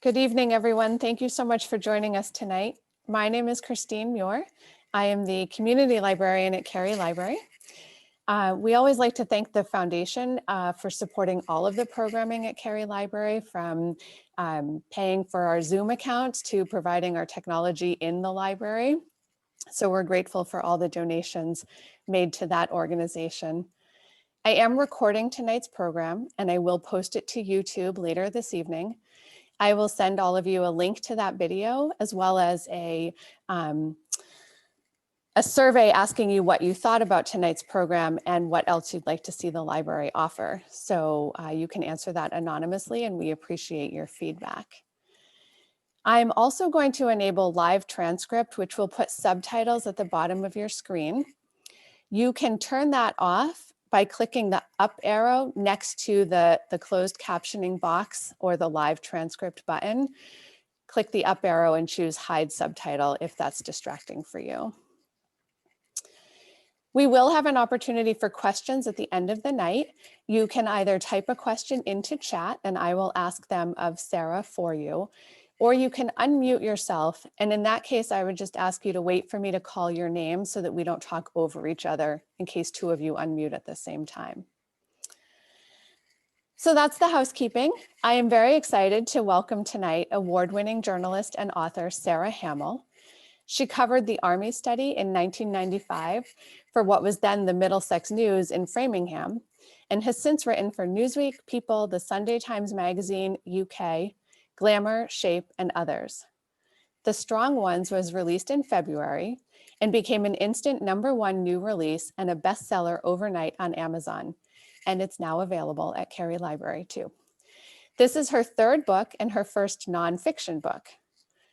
Good evening, everyone. Thank you so much for joining us tonight. My name is Christine Muir. I am the community librarian at Cary Library. We always like to thank the foundation for supporting all of the programming at Cary Library, from paying for our Zoom accounts to providing our technology in the library. So we're grateful for all the donations made to that organization. I am recording tonight's program, and I will post it to YouTube later this evening. I will send all of you a link to that video, as well as a survey asking you what you thought about tonight's program and what else you'd like to see the library offer. So you can answer that anonymously, and we appreciate your feedback. I'm also going to enable live transcript, which will put subtitles at the bottom of your screen. You can turn that off by clicking the up arrow next to the closed captioning box or the live transcript button. Click the up arrow and choose hide subtitle if that's distracting for you. We will have an opportunity for questions at the end of the night. You can either type a question into chat and I will ask them of Sarah for you, or you can unmute yourself. And in that case, I would just ask you to wait for me to call your name so that we don't talk over each other in case two of you unmute at the same time. So that's the housekeeping. I am very excited to welcome tonight award-winning journalist and author Sara Hammell. She covered the Army study in 1995 for what was then the Middlesex News in Framingham, and has since written for Newsweek, People, the Sunday Times Magazine, UK, Glamour, Shape, and others. The Strong Ones was released in February and became an instant #1 new release and a bestseller overnight on Amazon. And it's now available at Cary Library too. This is her third book and her first nonfiction book.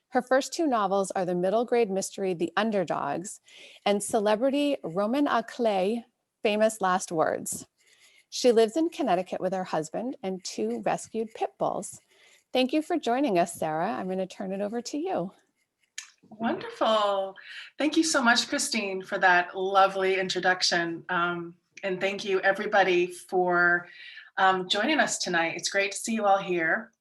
Her first two novels are the middle grade mystery, The Underdogs, and celebrity Roman à Clay, Famous Last Words. She lives in Connecticut with her husband and 2 rescued pit bulls. Thank you for joining us, Sara. I'm going to turn it over to you. Wonderful. Thank you so much, Christine, for that lovely introduction. And thank you, everybody, for joining us tonight. It's great to see you all here.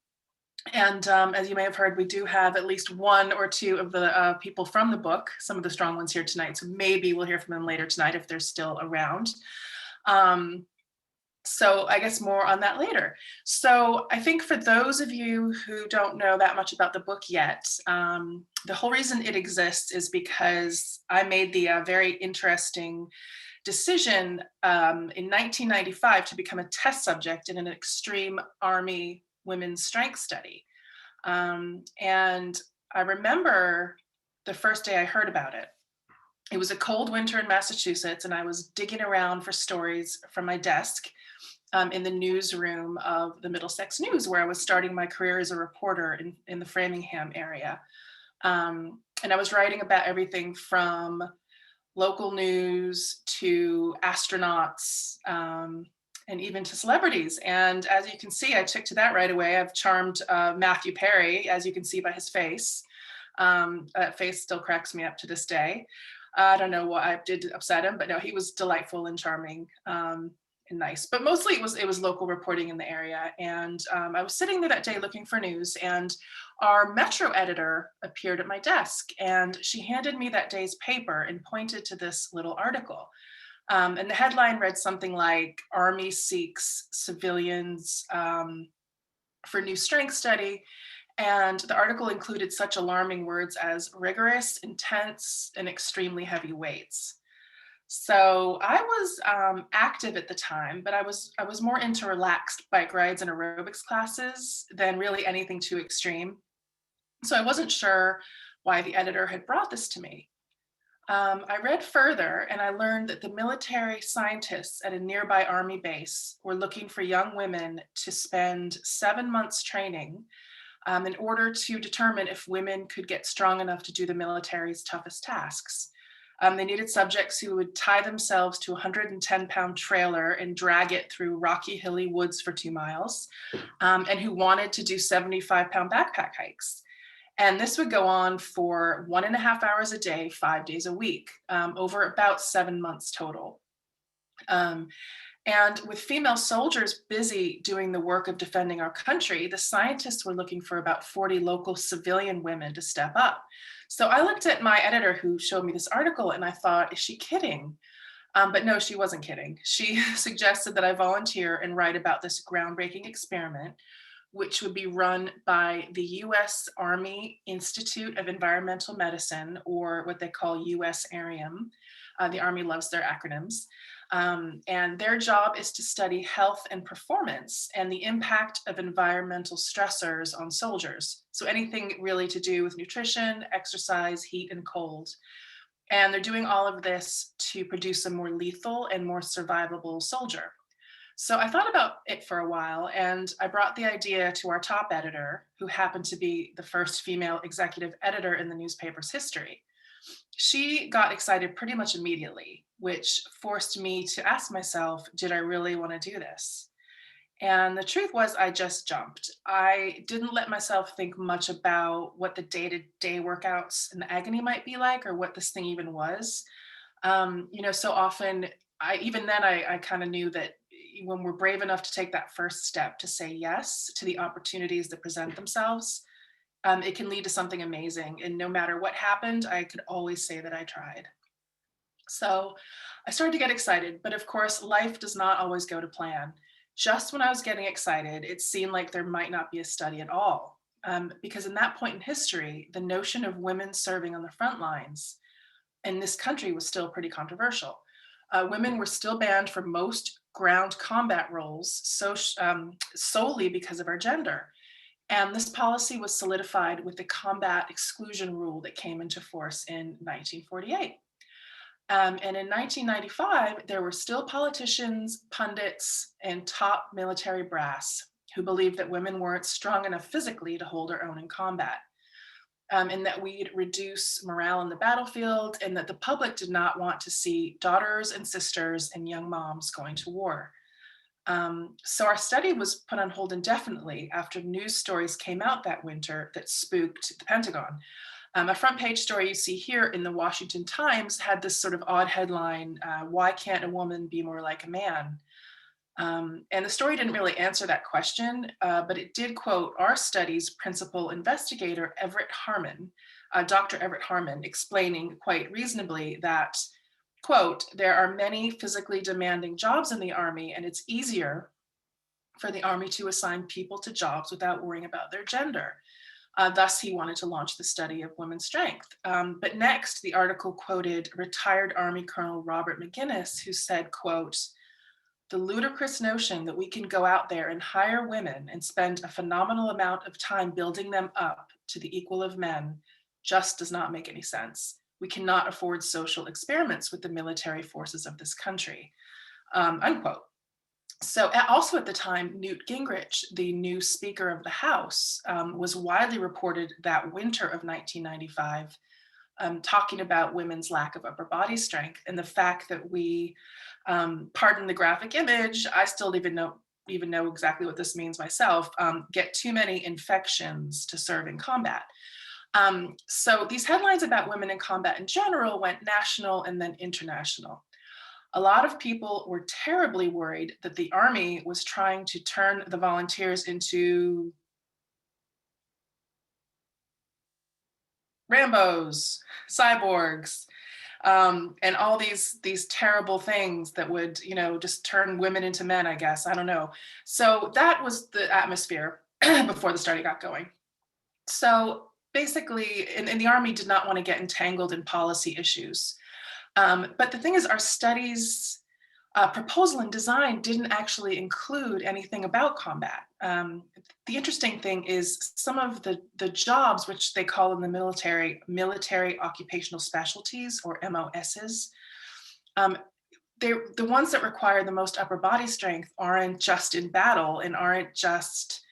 And as you may have heard, we do have at least 1 or 2 of the people from the book, some of the strong ones here tonight. So maybe we'll hear from them later tonight if they're still around. So I guess more on that later. So I think for those of you who don't know that much about the book yet, the whole reason it exists is because I made the very interesting decision in 1995 to become a test subject in an extreme Army women's strength study. And I remember the first day I heard about it. It was a cold winter in Massachusetts, and I was digging around for stories from my desk in the newsroom of the Middlesex News, where I was starting my career as a reporter in the Framingham area. And I was writing about everything from local news to astronauts, and even to celebrities. And as you can see, I took to that right away. I've charmed Matthew Perry, as you can see by his face. That face still cracks me up to this day. I don't know what I did to upset him, but no, he was delightful and charming and nice. But mostly it was local reporting in the area. And I was sitting there that day looking for news, and our Metro editor appeared at my desk, and she handed me that day's paper and pointed to this little article. And the headline read something like, Army seeks civilians for new strength study. And the article included such alarming words as rigorous, intense, and extremely heavy weights. So I was active at the time, but I was more into relaxed bike rides and aerobics classes than really anything too extreme. So I wasn't sure why the editor had brought this to me. I read further, and I learned that the military scientists at a nearby Army base were looking for young women to spend 7 months training in order to determine if women could get strong enough to do the military's toughest tasks. They needed subjects who would tie themselves to a 110-pound trailer and drag it through rocky, hilly woods for 2 miles, and who wanted to do 75-pound backpack hikes. And this would go on for 1.5 hours a day, 5 days a week, over about 7 months total. And with female soldiers busy doing the work of defending our country, the scientists were looking for about 40 local civilian women to step up. So I looked at my editor who showed me this article and I thought, is she kidding? But no, she wasn't kidding. She suggested that I volunteer and write about this groundbreaking experiment, which would be run by the US Army Institute of Environmental Medicine, or what they call US ARIM. The Army loves their acronyms. And their job is to study health and performance and the impact of environmental stressors on soldiers. So anything really to do with nutrition, exercise, heat, and cold. And they're doing all of this to produce a more lethal and more survivable soldier. So I thought about it for a while, and I brought the idea to our top editor, who happened to be the first female executive editor in the newspaper's history. She got excited pretty much immediately, which forced me to ask myself, did I really want to do this? And the truth was, I just jumped. I didn't let myself think much about what the day-to-day workouts and the agony might be like, or what this thing even was. So often, I kind of knew that when we're brave enough to take that first step to say yes to the opportunities that present themselves, it can lead to something amazing. And no matter what happened, I could always say that I tried. So I started to get excited, but of course, life does not always go to plan. Just when I was getting excited, it seemed like there might not be a study at all. Because in that point in history, the notion of women serving on the front lines in this country was still pretty controversial. Women were still banned from most ground combat roles solely because of our gender. And this policy was solidified with the combat exclusion rule that came into force in 1948. And in 1995, there were still politicians, pundits, and top military brass who believed that women weren't strong enough physically to hold their own in combat, and that we'd reduce morale in the battlefield, and that the public did not want to see daughters and sisters and young moms going to war. So our study was put on hold indefinitely after news stories came out that winter that spooked the Pentagon. A front page story you see here in the Washington Times had this sort of odd headline, why can't a woman be more like a man? And the story didn't really answer that question, but it did quote our study's principal investigator, Dr. Everett Harmon, explaining quite reasonably that, quote, there are many physically demanding jobs in the Army, and it's easier for the Army to assign people to jobs without worrying about their gender. Thus, he wanted to launch the study of women's strength. But next, the article quoted retired Army Colonel Robert McGinnis, who said, quote, the ludicrous notion that we can go out there and hire women and spend a phenomenal amount of time building them up to the equal of men just does not make any sense. We cannot afford social experiments with the military forces of this country, unquote. So also at the time, Newt Gingrich, the new Speaker of the House, was widely reported that winter of 1995, talking about women's lack of upper body strength and the fact that we, pardon the graphic image, I still even know exactly what this means myself, get too many infections to serve in combat. So these headlines about women in combat in general went national and then international. A lot of people were terribly worried that the Army was trying to turn the volunteers into Rambos, cyborgs, and all these terrible things that would, just turn women into men, I guess. I don't know. So that was the atmosphere before the study got going. So basically, and the Army did not want to get entangled in policy issues. But the thing is, our study's proposal and design didn't actually include anything about combat. The interesting thing is some of the jobs, which they call in the military occupational specialties, or MOSs, they're the ones that require the most upper body strength aren't just in battle and aren't just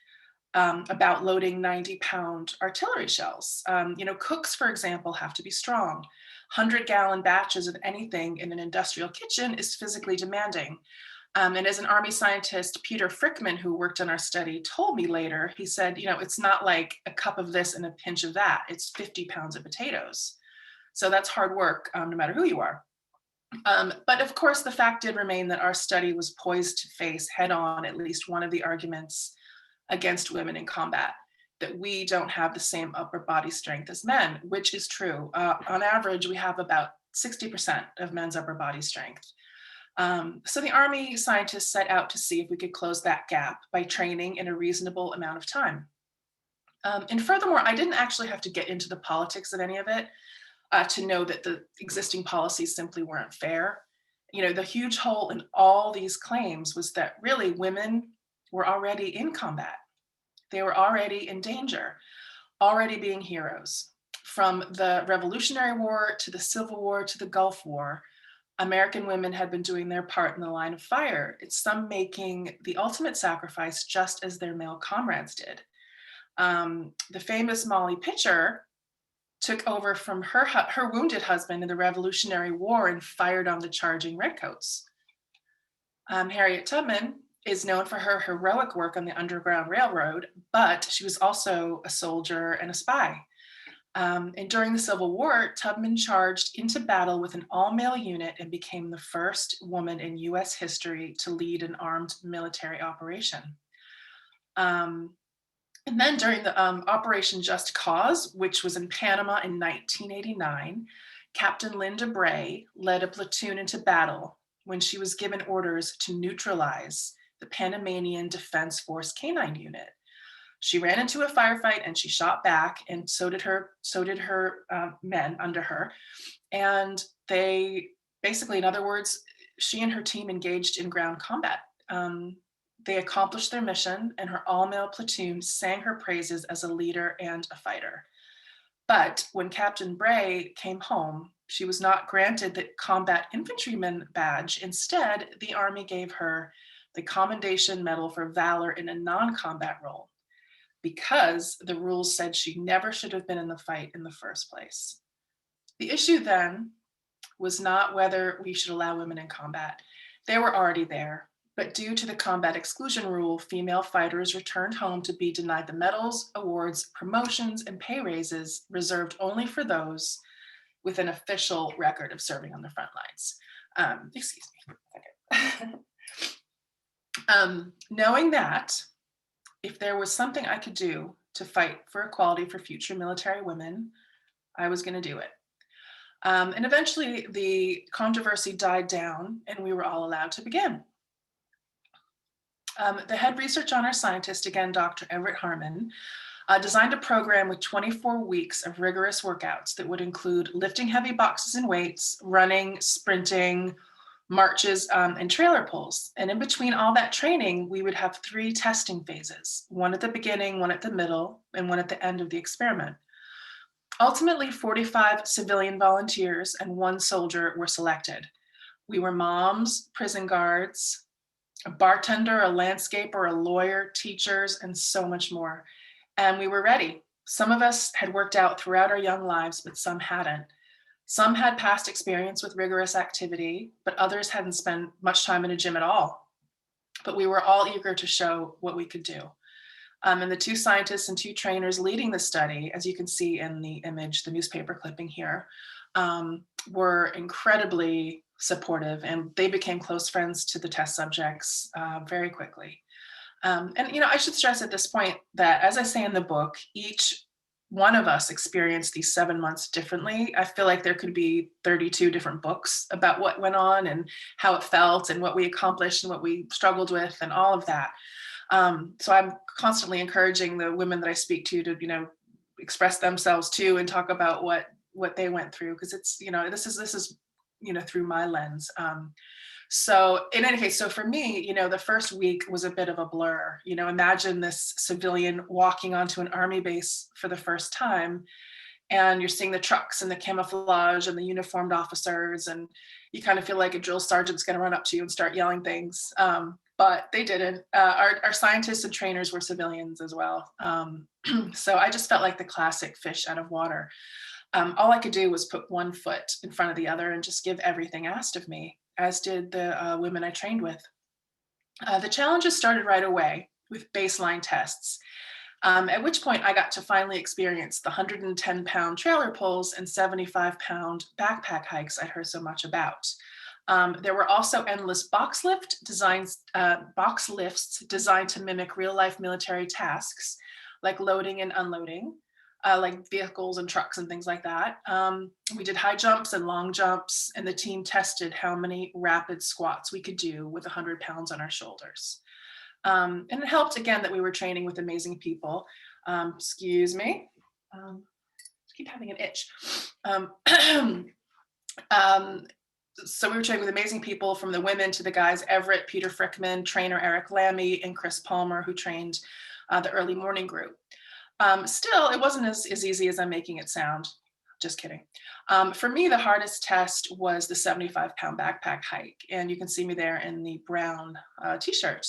about loading 90-pound artillery shells. Cooks, for example, have to be strong. 100-gallon batches of anything in an industrial kitchen is physically demanding. And as an Army scientist, Peter Frickman, who worked on our study, told me later, he said, it's not like a cup of this and a pinch of that. It's 50 pounds of potatoes. So that's hard work, no matter who you are. But of course, the fact did remain that our study was poised to face head on at least one of the arguments against women in combat, that we don't have the same upper body strength as men, which is true. On average, we have about 60% of men's upper body strength. So the Army scientists set out to see if we could close that gap by training in a reasonable amount of time. And furthermore, I didn't actually have to get into the politics of any of it to know that the existing policies simply weren't fair. You know, the huge hole in all these claims was that really women were already in combat. They were already in danger, already being heroes. From the Revolutionary War to the Civil War to the Gulf War, American women had been doing their part in the line of fire, it's some making the ultimate sacrifice just as their male comrades did. The famous Molly Pitcher took over from her wounded husband in the Revolutionary War and fired on the charging redcoats. Harriet Tubman is known for her heroic work on the Underground Railroad, but she was also a soldier and a spy. And during the Civil War, Tubman charged into battle with an all-male unit and became the first woman in US history to lead an armed military operation. And then during the Operation Just Cause, which was in Panama in 1989, Captain Linda Bray led a platoon into battle when she was given orders to neutralize the Panamanian Defense Force Canine Unit. She ran into a firefight and she shot back, and so did her men under her. And they basically, in other words, she and her team engaged in ground combat. They accomplished their mission, and her all-male platoon sang her praises as a leader and a fighter. But when Captain Bray came home, she was not granted the Combat Infantryman badge. Instead, the Army gave her the Commendation Medal for Valor in a non-combat role, because the rules said she never should have been in the fight in the first place. The issue then was not whether we should allow women in combat. They were already there. But due to the combat exclusion rule, female fighters returned home to be denied the medals, awards, promotions, and pay raises reserved only for those with an official record of serving on the front lines. Excuse me. Knowing that, if there was something I could do to fight for equality for future military women, I was going to do it. And eventually the controversy died down and we were all allowed to begin. The head research honor scientist, again, Dr. Everett Harmon, designed a program with 24 weeks of rigorous workouts that would include lifting heavy boxes and weights, running, sprinting, marches, and trailer pulls. And in between all that training, we would have 3 testing phases, one at the beginning, one at the middle, and one at the end of the experiment. Ultimately, 45 civilian volunteers and 1 soldier were selected. We were moms, prison guards, a bartender, a landscaper, a lawyer, teachers, and so much more. And we were ready. Some of us had worked out throughout our young lives, but some hadn't. Some had past experience with rigorous activity, but others hadn't spent much time in a gym at all. But we were all eager to show what we could do. And the 2 scientists and 2 trainers leading the study, as you can see in the image, the newspaper clipping here, were incredibly supportive, and they became close friends to the test subjects very quickly. And I should stress at this point that, as I say in the book, each one of us experienced these 7 months differently. I feel like there could be 32 different books about what went on and how it felt and what we accomplished and what we struggled with and all of that. So I'm constantly encouraging the women that I speak to, express themselves too and talk about what they went through, because it's, this is through my lens. So in any case, so for me, the first week was a bit of a blur. Imagine this civilian walking onto an Army base for the first time, and you're seeing the trucks and the camouflage and the uniformed officers, and you kind of feel like a drill sergeant's going to run up to you and start yelling things. But they didn't. Our scientists and trainers were civilians as well. So I just felt like the classic fish out of water. All I could do was put one foot in front of the other and just give everything asked of me, as did the women I trained with. The challenges started right away with baseline tests, at which point I got to finally experience the 110-pound trailer pulls and 75-pound backpack hikes I'd heard so much about. There were also endless box lifts designed to mimic real life military tasks, like loading and unloading, like vehicles and trucks and things like that. We did high jumps and long jumps, and the team tested how many rapid squats we could do with 100 pounds on our shoulders. And it helped, again, that we were training with amazing people. Excuse me. Keep having an itch. So we were training with amazing people, from the women to the guys: Everett, Peter Frickman, trainer Eric Lammy, and Chris Palmer, who trained the early morning group. Still, it wasn't as easy as I'm making it sound. Just kidding. For me, the hardest test was the 75-pound backpack hike. And you can see me there in the brown t-shirt.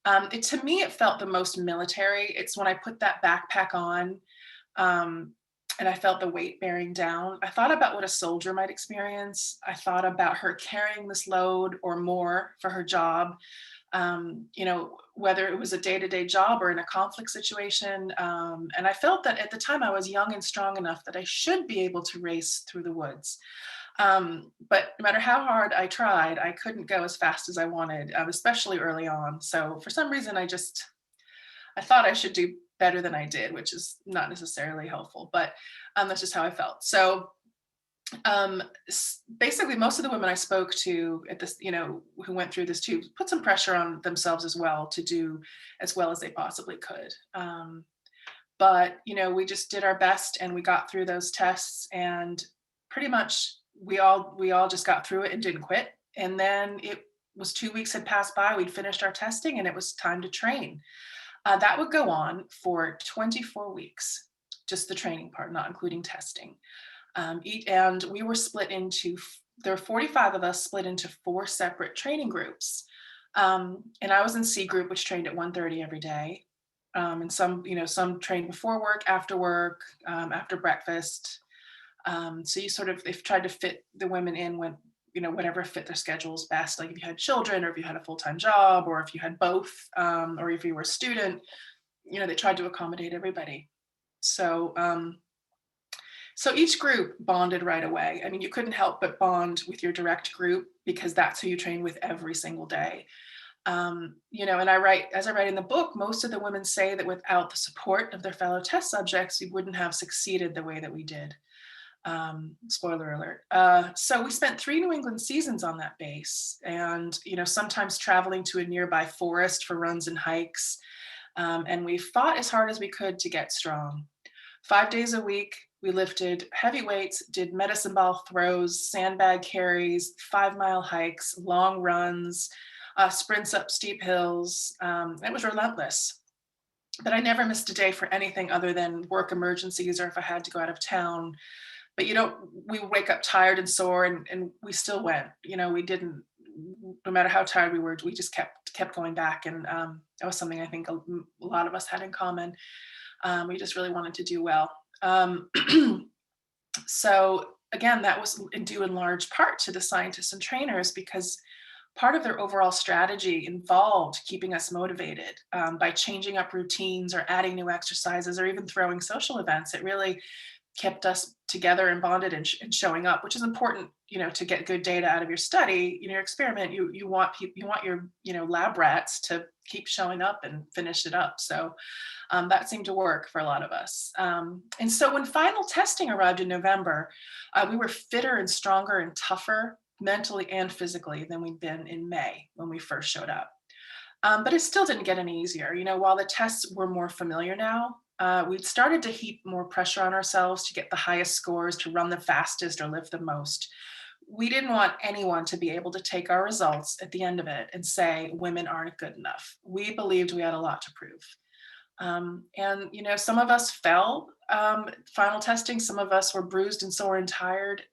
To me, it felt the most military. It's when I put that backpack on, and I felt the weight bearing down. I thought about what a soldier might experience. I thought about her carrying this load or more for her job, whether it was a day-to-day job or in a conflict situation. And I felt that at the time I was young and strong enough that I should be able to race through the woods. But no matter how hard I tried, I couldn't go as fast as I wanted, especially early on. So for some reason, I thought I should do better than I did, which is not necessarily helpful, but that's just how I felt. So basically, most of the women I spoke to at this, who went through this too, put some pressure on themselves as well to do as well as they possibly could. But we just did our best, and we got through those tests, and pretty much we all just got through it and didn't quit. And then it was 2 weeks had passed by, we'd finished our testing, and it was time to train. That would go on for 24 weeks, just the training part, not including testing. And we were there were 45 of us split into 4 separate training groups. And I was in C group, which trained at 1:30 every day. And some trained before work, after breakfast. So they've tried to fit the women in when, whatever fit their schedules best. Like if you had children, or if you had a full-time job, or if you had both, or if you were a student, they tried to accommodate everybody. So each group bonded right away. I mean, you couldn't help but bond with your direct group, because that's who you train with every single day. And as I write in the book, most of the women say that without the support of their fellow test subjects, we wouldn't have succeeded the way that we did. Spoiler alert. So we spent 3 New England seasons on that base, and sometimes traveling to a nearby forest for runs and hikes. And we fought as hard as we could to get strong. 5 days a week, we lifted heavy weights, did medicine ball throws, sandbag carries, 5-mile hikes, long runs, sprints up steep hills. It was relentless. But I never missed a day for anything other than work emergencies, or if I had to go out of town. But we wake up tired and sore, and we still went. We didn't, no matter how tired we were, we just kept going back. And that was something I think a lot of us had in common. We just really wanted to do well. So again, that was due in large part to the scientists and trainers, because part of their overall strategy involved keeping us motivated by changing up routines, or adding new exercises, or even throwing social events. It really kept us together and bonded and showing up, which is important, to get good data out of your study, your experiment. You want your, lab rats to keep showing up and finish it up. So that seemed to work for a lot of us. And so when final testing arrived in November, we were fitter and stronger and tougher mentally and physically than we'd been in May when we first showed up. But it still didn't get any easier. While the tests were more familiar now, we'd started to heap more pressure on ourselves to get the highest scores, to run the fastest, or lift the most. We didn't want anyone to be able to take our results at the end of it and say women aren't good enough. We believed we had a lot to prove. And some of us fell final testing. Some of us were bruised and sore and tired,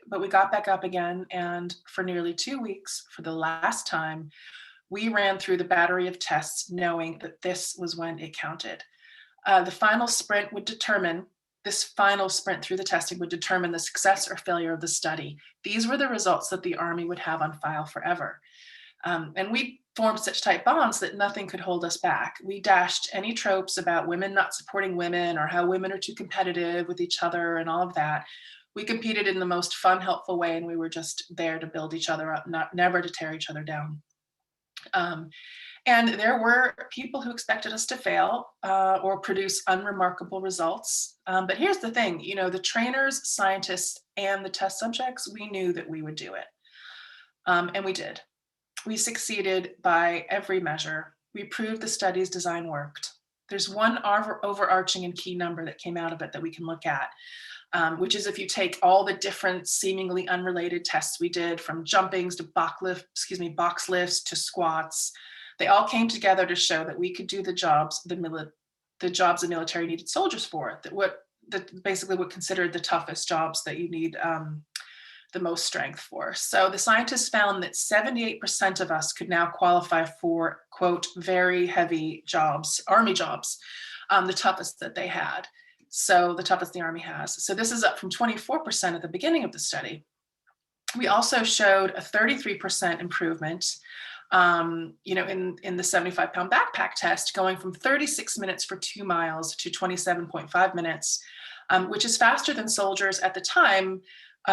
but we got back up again. And for nearly 2 weeks, for the last time, we ran through the battery of tests, knowing that this was when it counted. The final sprint through the testing would determine the success or failure of the study. These were the results that the Army would have on file forever. And we formed such tight bonds that nothing could hold us back. We dashed any tropes about women not supporting women or how women are too competitive with each other and all of that. We competed in the most fun, helpful way, and we were just there to build each other up, never to tear each other down. And there were people who expected us to fail or produce unremarkable results. But here's the thing, the trainers, scientists, and the test subjects, we knew that we would do it. And we did. We succeeded by every measure. We proved the study's design worked. There's one overarching and key number that came out of it that we can look at, which is if you take all the different seemingly unrelated tests we did, from jumpings to box lifts to squats, they all came together to show that we could do the jobs the military needed soldiers for, basically what considered the toughest jobs that you need the most strength for. So the scientists found that 78% of us could now qualify for, quote, very heavy jobs, Army jobs, the toughest that they had. So the toughest the Army has. So this is up from 24% at the beginning of the study. We also showed a 33% improvement, in the 75-pound backpack test, going from 36 minutes for 2 miles to 27.5 minutes, which is faster than soldiers at the time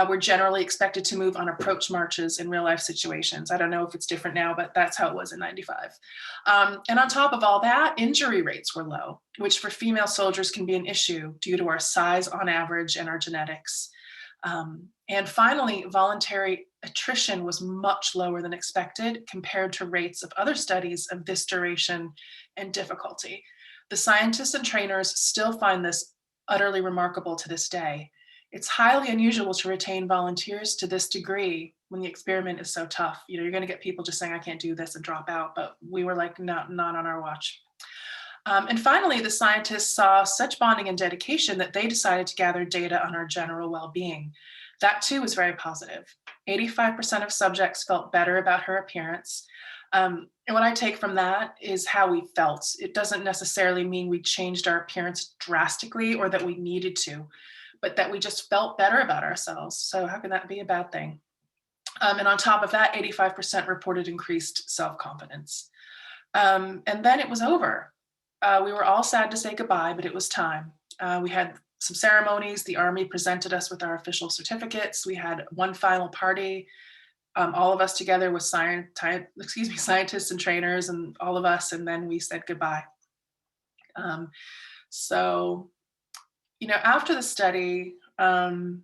were generally expected to move on approach marches in real life situations. I don't know if it's different now, but that's how it was in 95. And on top of all that, injury rates were low, which for female soldiers can be an issue due to our size on average and our genetics. And finally, voluntary attrition was much lower than expected compared to rates of other studies of this duration and difficulty. The scientists and trainers still find this utterly remarkable to this day. It's highly unusual to retain volunteers to this degree when the experiment is so tough. You're going to get people just saying, I can't do this, and drop out. But we were like, not on our watch. And finally, the scientists saw such bonding and dedication that they decided to gather data on our general well-being. That too was very positive. 85% of subjects felt better about her appearance. And what I take from that is how we felt. It doesn't necessarily mean we changed our appearance drastically or that we needed to, but that we just felt better about ourselves. So how can that be a bad thing? And on top of that, 85% reported increased self-confidence. And then it was over. We were all sad to say goodbye, but it was time. We had some ceremonies. The Army presented us with our official certificates. We had one final party, all of us together with scientists and trainers and all of us, and then we said goodbye. After the study, I'd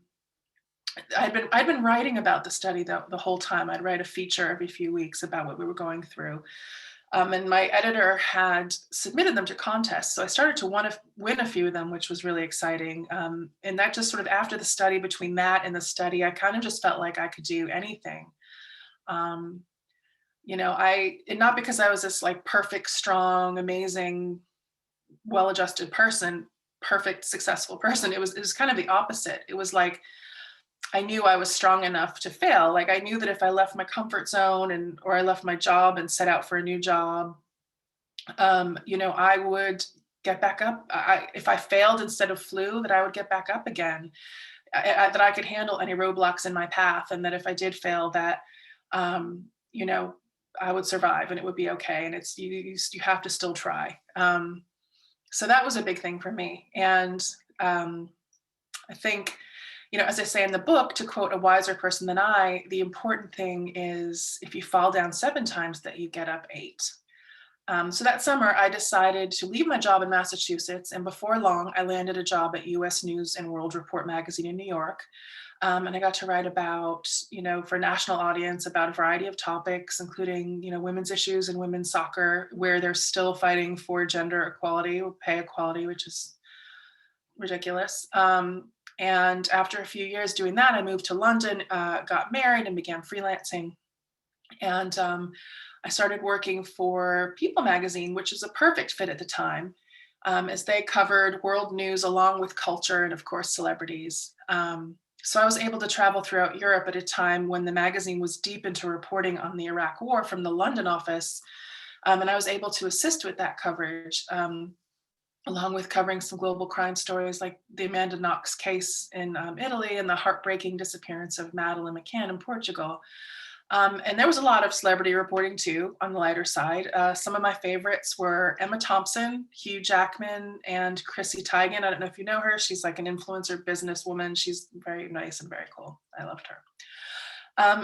been writing about the study the whole time. I'd write a feature every few weeks about what we were going through. And my editor had submitted them to contests. So I started to win a few of them, which was really exciting. And that just sort of after the study, between that and the study, I kind of just felt like I could do anything. And not because I was this like perfect, strong, amazing, well-adjusted person, perfect, successful person. It was kind of the opposite. It was like, I knew I was strong enough to fail. Like I knew that if I left my comfort zone or I left my job and set out for a new job, I would get back up. If I failed instead of flew, that I would get back up again, that I could handle any roadblocks in my path. And that if I did fail, that, I would survive and it would be okay. And it's, you have to still try. So that was a big thing for me. And I think, as I say in the book, to quote a wiser person than I, the important thing is if you fall down 7 times, that you get up 8. So that summer, I decided to leave my job in Massachusetts. And before long, I landed a job at US News and World Report magazine in New York. And I got to write about, for a national audience, about a variety of topics, including, women's issues and women's soccer, where they're still fighting for gender equality or pay equality, which is ridiculous. And after a few years doing that, I moved to London, got married, and began freelancing. And I started working for People magazine, which was a perfect fit at the time, as they covered world news along with culture and, of course, celebrities. So I was able to travel throughout Europe at a time when the magazine was deep into reporting on the Iraq War from the London office. And I was able to assist with that coverage, along with covering some global crime stories like the Amanda Knox case in Italy and the heartbreaking disappearance of Madeleine McCann in Portugal. And there was a lot of celebrity reporting too on the lighter side. Some of my favorites were Emma Thompson, Hugh Jackman, and Chrissy Teigen. I don't know if you know her. She's like an influencer businesswoman. She's very nice and very cool. I loved her.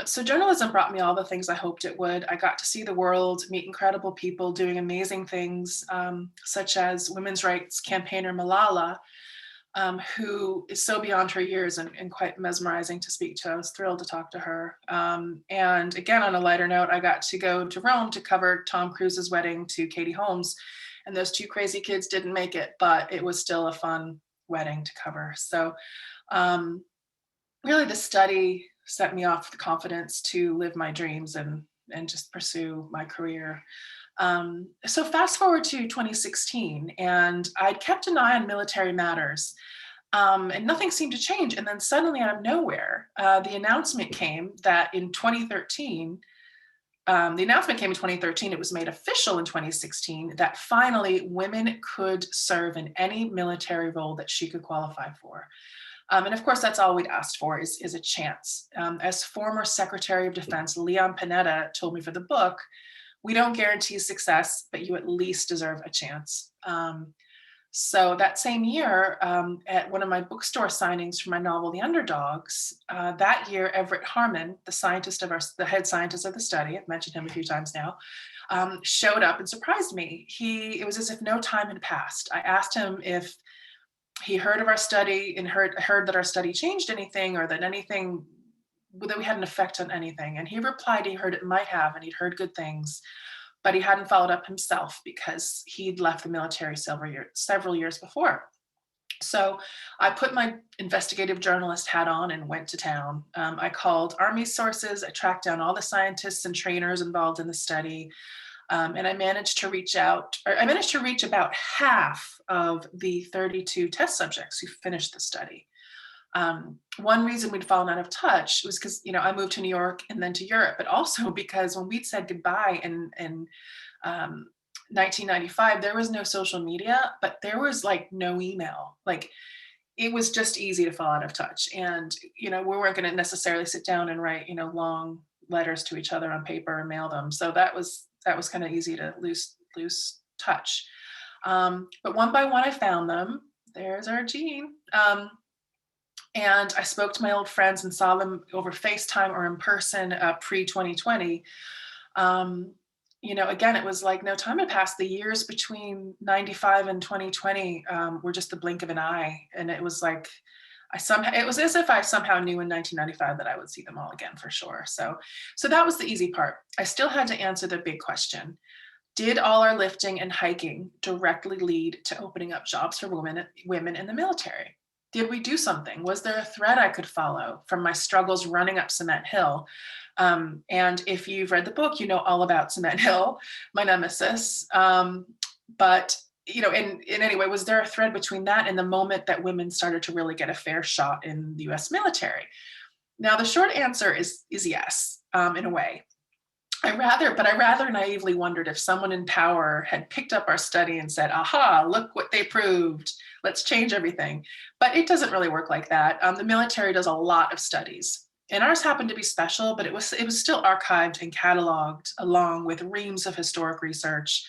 So journalism brought me all the things I hoped it would. I got to see the world, meet incredible people doing amazing things, such as women's rights campaigner Malala, who is so beyond her years and quite mesmerizing to speak to. I was thrilled to talk to her. And again, on a lighter note, I got to go to Rome to cover Tom Cruise's wedding to Katie Holmes. And those two crazy kids didn't make it, but it was still a fun wedding to cover. So really the study set me off with confidence to live my dreams and just pursue my career. So fast forward to 2016, and I'd kept an eye on military matters, and nothing seemed to change. And then suddenly, out of nowhere, the announcement came that in 2013, it was made official in 2016 that finally women could serve in any military role that she could qualify for. And of course, that's all we'd asked for is a chance. As former Secretary of Defense Leon Panetta told me for the book, we don't guarantee success, but you at least deserve a chance. So that same year, at one of my bookstore signings for my novel, The Underdogs, that year, Everett Harmon, the head scientist of the study, I've mentioned him a few times now, showed up and surprised me. It was as if no time had passed. I asked him if he heard of our study and heard that our study changed anything, or that we had an effect on anything. And he replied he heard it might have, and he'd heard good things, but he hadn't followed up himself because he'd left the military several years before. So I put my investigative journalist hat on and went to town. I called Army sources. I tracked down all the scientists and trainers involved in the study. And I managed to reach about half of the 32 test subjects who finished the study. One reason we'd fallen out of touch was because, I moved to New York and then to Europe, but also because when we'd said goodbye in 1995, there was no social media, but there was like no email. Like it was just easy to fall out of touch. And, we weren't going to necessarily sit down and write, long letters to each other on paper and mail them. So that was kind of easy to lose touch. But one by one, I found them. There's our Jean. And I spoke to my old friends and saw them over FaceTime or in person pre-2020. Again, it was like no time had passed. The years between 95 and 2020 were just the blink of an eye. And it was like, it was as if I somehow knew in 1995 that I would see them all again for sure. So that was the easy part. I still had to answer the big question. Did all our lifting and hiking directly lead to opening up jobs for women in the military? Did we do something? Was there a thread I could follow from my struggles running up Cement Hill? And if you've read the book, you know all about Cement Hill, my nemesis. But in any way, was there a thread between that and the moment that women started to really get a fair shot in the US military? Now, the short answer is yes, in a way. I rather naively wondered if someone in power had picked up our study and said, aha, look what they proved. Let's change everything. But it doesn't really work like that. The military does a lot of studies. And ours happened to be special, but it was still archived and cataloged along with reams of historic research.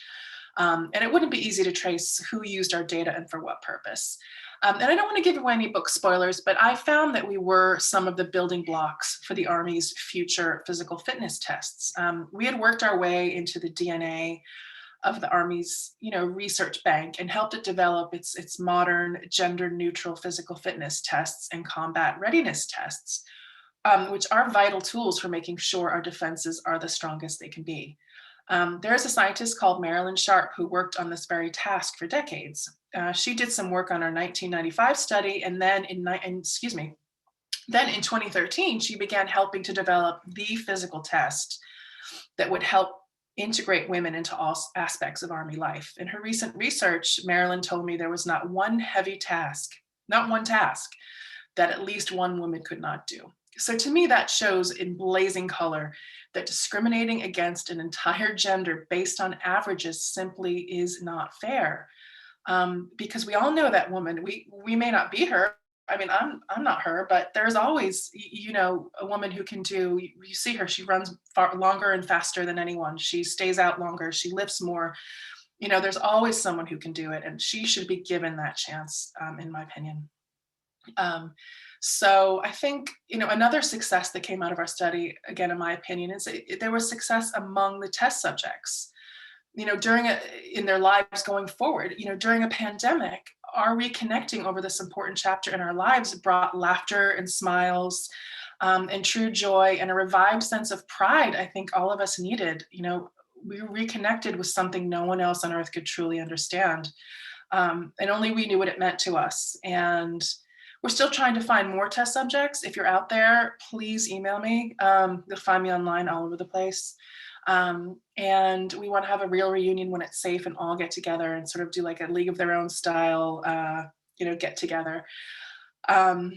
And it wouldn't be easy to trace who used our data and for what purpose. And I don't want to give away any book spoilers, but I found that we were some of the building blocks for the Army's future physical fitness tests. We had worked our way into the DNA of the Army's, research bank and helped it develop its modern gender-neutral physical fitness tests and combat readiness tests, which are vital tools for making sure our defenses are the strongest they can be. There is a scientist called Marilyn Sharp who worked on this very task for decades. She did some work on our 1995 study, and then in 2013, she began helping to develop the physical test that would help integrate women into all aspects of Army life. In her recent research, Marilyn told me there was not one task that at least one woman could not do. So to me, that shows in blazing color that discriminating against an entire gender based on averages simply is not fair. Because we all know that woman, we may not be her, I mean, I'm not her, but there's always, you know, a woman who can do, you see her, she runs far longer and faster than anyone. She stays out longer, she lifts more. You know, there's always someone who can do it, and she should be given that chance, in my opinion. Um, so I think, you know, another success that came out of our study, again, in my opinion, is there was success among the test subjects. You know, in their lives going forward, you know, during a pandemic, our reconnecting over this important chapter in our lives brought laughter and smiles, and true joy and a revived sense of pride. I think all of us needed. You know, we reconnected with something no one else on earth could truly understand, and only we knew what it meant to us. And we're still trying to find more test subjects. If you're out there, please email me. You'll find me online all over the place. And we want to have a real reunion when it's safe and all get together and sort of do like a League of Their Own style, you know, get together. Um,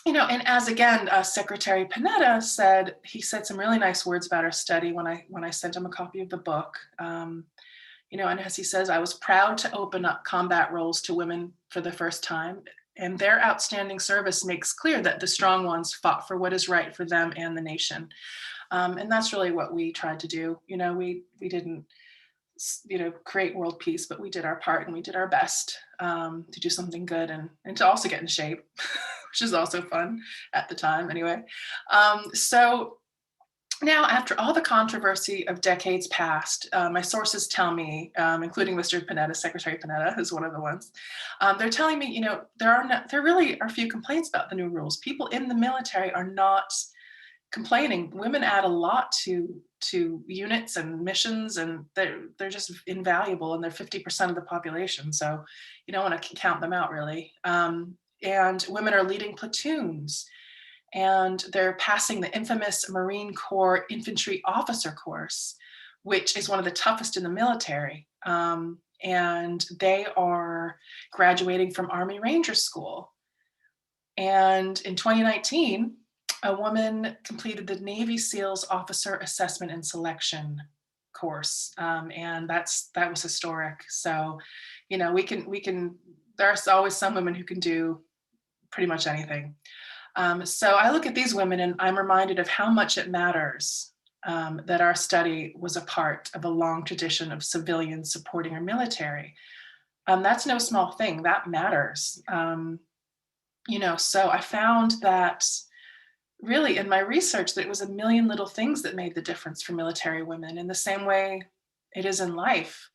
you know, and as again, Secretary Panetta said, he said some really nice words about our study when I sent him a copy of the book. You know, and as he says, I was proud to open up combat roles to women for the first time. And their outstanding service makes clear that the strong ones fought for what is right for them and the nation. And that's really what we tried to do. You know, we didn't, you know, create world peace, but we did our part and we did our best, to do something good, and to also get in shape, which is also fun at the time anyway. So now, after all the controversy of decades past, my sources tell me, including Mr. Panetta, Secretary Panetta is one of the ones, they're telling me, you know, there really are few complaints about the new rules. People in the military are not complaining. Women add a lot to units and missions, and they're just invaluable, and they're 50% of the population. So you don't want to count them out, really. And women are leading platoons, and they're passing the infamous Marine Corps Infantry Officer course, which is one of the toughest in the military. And they are graduating from Army Ranger School. And in 2019, a woman completed the Navy SEALs Officer Assessment and Selection course, and that was historic. So, you know, we can. There's always some women who can do pretty much anything. So I look at these women and I'm reminded of how much it matters, that our study was a part of a long tradition of civilians supporting our military. That's no small thing. That matters. You know, so I found that really in my research that it was a million little things that made the difference for military women in the same way it is in life.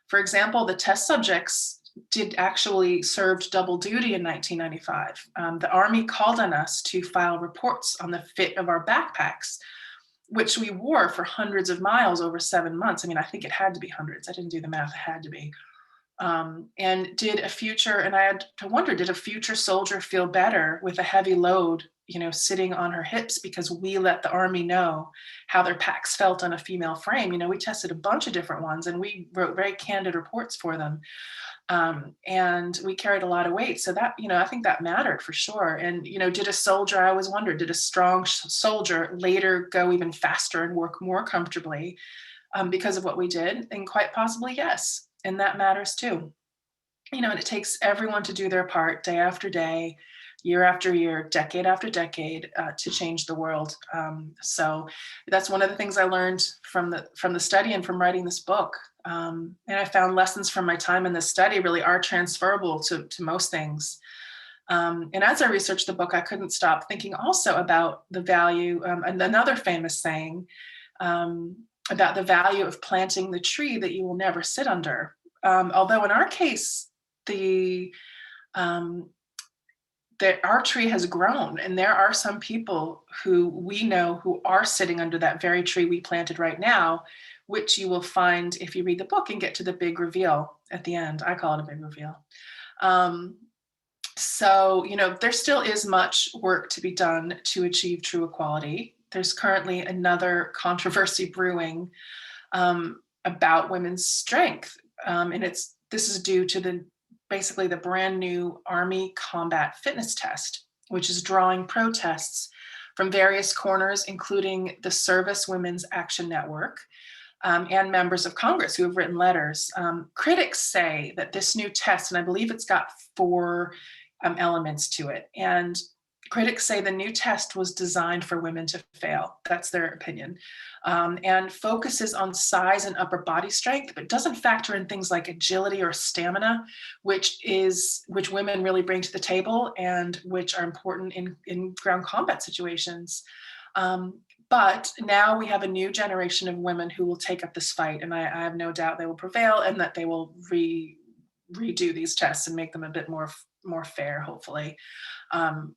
For example, the test subjects did actually served double duty in 1995. The Army called on us to file reports on the fit of our backpacks, which we wore for hundreds of miles over 7 months. I mean, I think it had to be hundreds. I didn't do the math, it had to be. And I had to wonder, did a future soldier feel better with a heavy load, you know, sitting on her hips because we let the Army know how their packs felt on a female frame? You know, we tested a bunch of different ones and we wrote very candid reports for them. And we carried a lot of weight. So that, you know, I think that mattered for sure. And, you know, did a soldier, I always wondered, did a strong soldier later go even faster and work more comfortably, because of what we did? And quite possibly, yes. And that matters too. You know, and it takes everyone to do their part day after day, year after year, decade after decade, to change the world. So that's one of the things I learned from the study and from writing this book. And I found lessons from my time in this study really are transferable to most things. And as I researched the book, I couldn't stop thinking also about the value, and another famous saying, about the value of planting the tree that you will never sit under. Although in our case, that our tree has grown, and there are some people who we know who are sitting under that very tree we planted right now, which you will find if you read the book and get to the big reveal at the end. I call it a big reveal. So, you know, there still is much work to be done to achieve true equality. There's currently another controversy brewing, about women's strength. And this is due to basically the brand new Army Combat Fitness Test, which is drawing protests from various corners, including the Service Women's Action Network, and members of Congress who have written letters. Critics say that this new test, and I believe it's got 4 elements to it. And critics say the new test was designed for women to fail. That's their opinion. And focuses on size and upper body strength, but doesn't factor in things like agility or stamina, which women really bring to the table and which are important in ground combat situations. But now we have a new generation of women who will take up this fight, and I have no doubt they will prevail, and that they will redo these tests and make them a bit more fair, hopefully,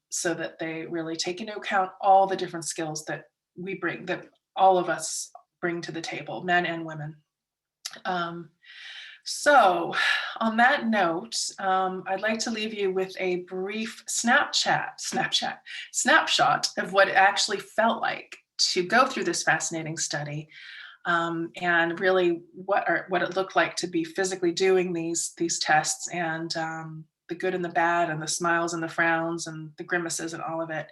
so that they really take into account all the different skills that we bring, that all of us bring to the table, men and women. So on that note, I'd like to leave you with a brief snapshot of what it actually felt like to go through this fascinating study, and really what it looked like to be physically doing these tests, and the good and the bad, and the smiles and the frowns and the grimaces and all of it.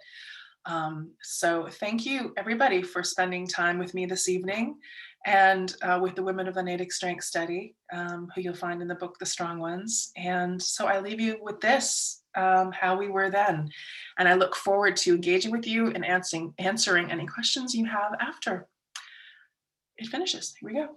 So thank you, everybody, for spending time with me this evening, and with the Women of the Natick Strength Study, who you'll find in the book, The Strong Ones. And so I leave you with this, how we were then. And I look forward to engaging with you and answering any questions you have after it finishes. Here we go.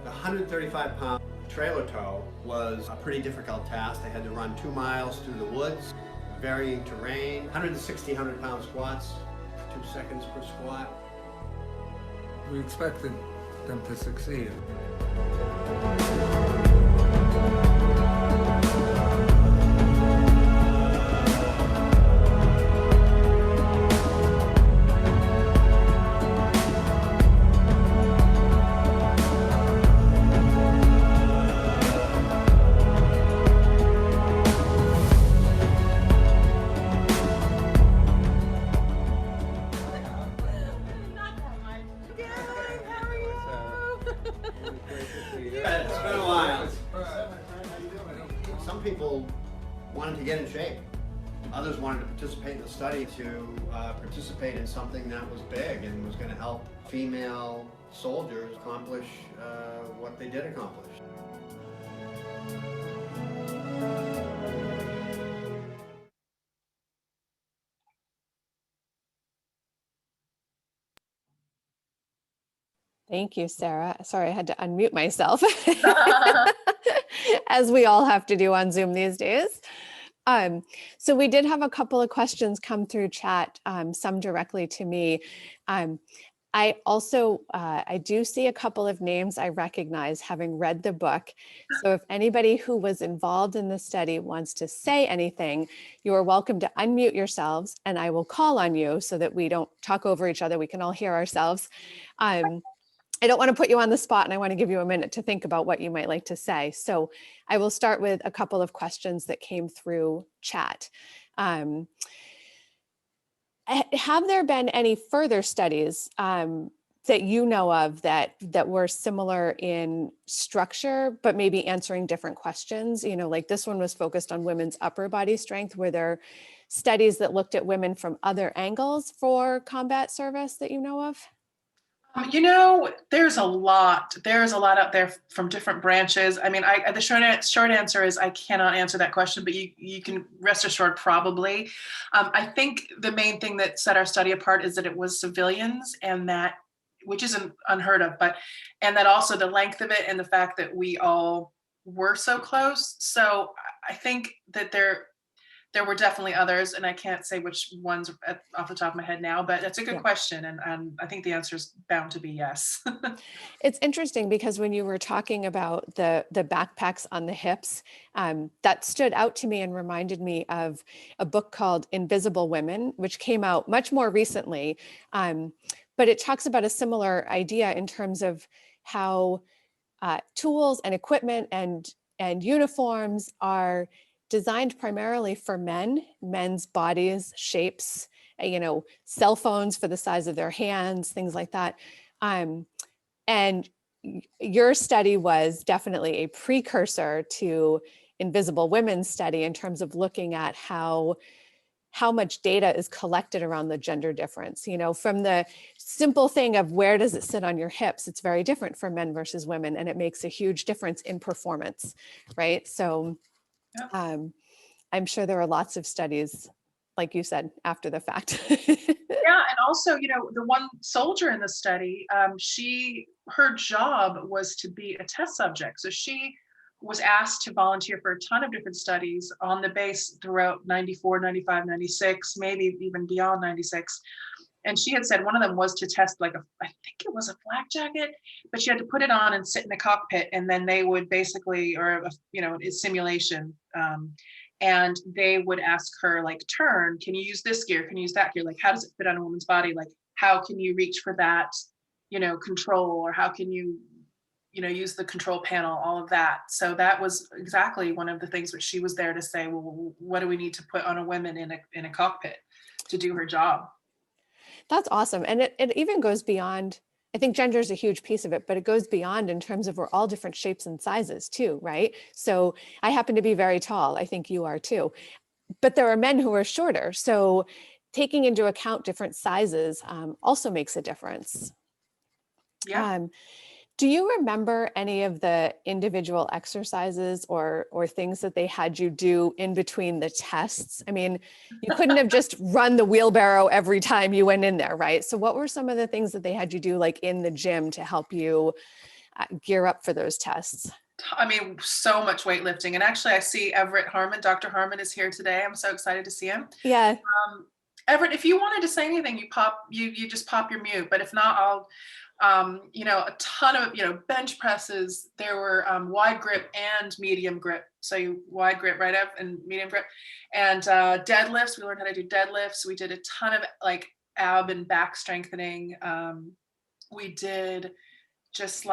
The 135-pound trailer tow was a pretty difficult task. They had to run 2 miles through the woods, varying terrain, 160, 100-pound squats, 2 seconds per squat. We expected them to succeed. It's been a while. Some people wanted to get in shape. Others wanted to participate in the study to participate in something that was big and was going to help female soldiers accomplish what they did accomplish. Thank you, Sarah. Sorry, I had to unmute myself, as we all have to do on Zoom these days. So we did have a couple of questions come through chat, some directly to me. I also, I do see a couple of names I recognize having read the book. So if anybody who was involved in the study wants to say anything, you are welcome to unmute yourselves, and I will call on you so that we don't talk over each other. We can all hear ourselves. I don't want to put you on the spot, and I want to give you a minute to think about what you might like to say. So I will start with a couple of questions that came through chat. Have there been any further studies that you know of that were similar in structure, but maybe answering different questions? You know, like this one was focused on women's upper body strength. Were there studies that looked at women from other angles for combat service that you know of? You know, there's a lot out there from different branches. I mean, the short answer is I cannot answer that question, but you can rest assured probably. I think the main thing that set our study apart is that it was civilians, and that, which isn't unheard of, and that also the length of it and the fact that we all were so close. So I think that there there were definitely others, and I can't say which ones off the top of my head now, but that's a good question. And I think the answer is bound to be yes. It's interesting because when you were talking about the backpacks on the hips, that stood out to me and reminded me of a book called Invisible Women, which came out much more recently. But it talks about a similar idea in terms of how tools and equipment and uniforms are designed primarily for men's bodies, shapes, cell phones for the size of their hands, things like that. And your study was definitely a precursor to Invisible Women's study in terms of looking at how much data is collected around the gender difference. From the simple thing of where does it sit on your hips, it's very different for men versus women, and it makes a huge difference in performance, right? So I'm sure there are lots of studies, like you said, after the fact. Yeah, and also, the one soldier in the study, her job was to be a test subject. So she was asked to volunteer for a ton of different studies on the base throughout 94, 95, 96, maybe even beyond 96. And she had said one of them was to test I think it was a flak jacket, but she had to put it on and sit in the cockpit, and then they would basically, a simulation, and they would ask her, turn, can you use this gear? Can you use that gear? How does it fit on a woman's body? How can you reach for that, control, or how can you, use the control panel, all of that. So that was exactly one of the things which she was there to say, well, what do we need to put on a woman in a cockpit to do her job? That's awesome. And it even goes beyond, I think gender is a huge piece of it, but it goes beyond in terms of we're all different shapes and sizes too, right? So I happen to be very tall. I think you are too. But there are men who are shorter. So taking into account different sizes also makes a difference. Yeah. Do you remember any of the individual exercises or things that they had you do in between the tests? I mean, you couldn't have just run the wheelbarrow every time you went in there, right? So what were some of the things that they had you do in the gym to help you gear up for those tests? I mean, so much weightlifting. And actually, I see Everett Harmon. Dr. Harmon is here today. I'm so excited to see him. Yeah. Everett, if you wanted to say anything, you just pop your mute. But if not, I'll a ton of, bench presses. There were wide grip and medium grip. So you wide grip right up and medium grip, and deadlifts. We learned how to do deadlifts. We did a ton of ab and back strengthening. We did just